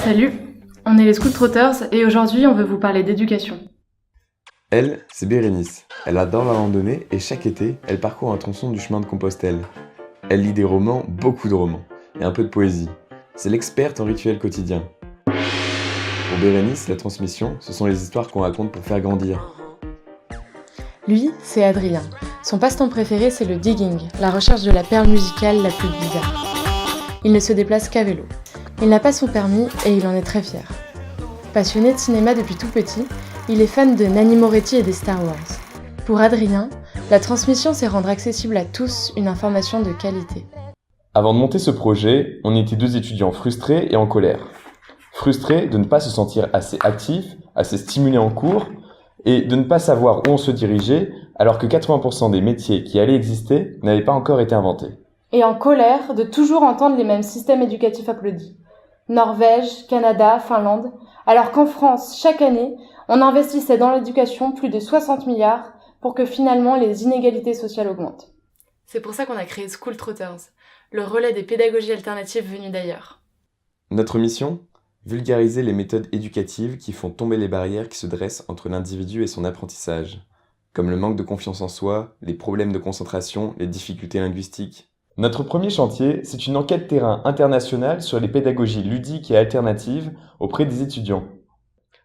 Salut, on est les School Trotters et aujourd'hui on veut vous parler d'éducation. Elle, c'est Bérénice. Elle adore la randonnée et chaque été, elle parcourt un tronçon du chemin de Compostelle. Elle lit des romans, beaucoup de romans, et un peu de poésie. C'est l'experte en rituels quotidiens. Pour Bérénice, la transmission, ce sont les histoires qu'on raconte pour faire grandir. Lui, c'est Adrien. Son passe-temps préféré, c'est le digging, la recherche de la perle musicale la plus bizarre. Il ne se déplace qu'à vélo. Il n'a pas son permis et il en est très fier. Passionné de cinéma depuis tout petit, il est fan de Nanni Moretti et des Star Wars. Pour Adrien, la transmission, c'est rendre accessible à tous une information de qualité. Avant de monter ce projet, on était deux étudiants frustrés et en colère. Frustrés de ne pas se sentir assez actifs, assez stimulés en cours, et de ne pas savoir où on se dirigeait, alors que 80% des métiers qui allaient exister n'avaient pas encore été inventés. Et en colère de toujours entendre les mêmes systèmes éducatifs applaudis. Norvège, Canada, Finlande, alors qu'en France, chaque année, on investissait dans l'éducation plus de 60 milliards pour que finalement les inégalités sociales augmentent. C'est pour ça qu'on a créé School Trotters, le relais des pédagogies alternatives venues d'ailleurs. Notre mission ? Vulgariser les méthodes éducatives qui font tomber les barrières qui se dressent entre l'individu et son apprentissage, comme le manque de confiance en soi, les problèmes de concentration, les difficultés linguistiques. Notre premier chantier, c'est une enquête terrain internationale sur les pédagogies ludiques et alternatives auprès des étudiants.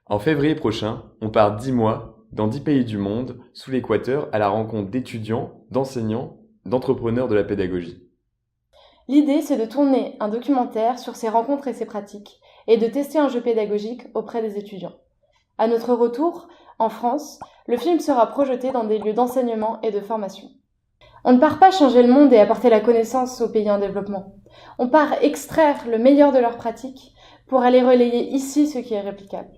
En février prochain, on part 10 mois dans 10 pays du monde, sous l'équateur, à la rencontre d'étudiants, d'enseignants, d'entrepreneurs de la pédagogie. L'idée, c'est de tourner un documentaire sur ces rencontres et ces pratiques, et de tester un jeu pédagogique auprès des étudiants. À notre retour, en France, le film sera projeté dans des lieux d'enseignement et de formation. On ne part pas changer le monde et apporter la connaissance aux pays en développement. On part extraire le meilleur de leurs pratiques pour aller relayer ici ce qui est réplicable.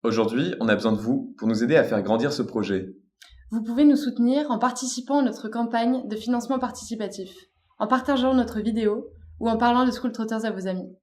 Aujourd'hui, on a besoin de vous pour nous aider à faire grandir ce projet. Vous pouvez nous soutenir en participant à notre campagne de financement participatif, en partageant notre vidéo ou en parlant de School Trotters à vos amis.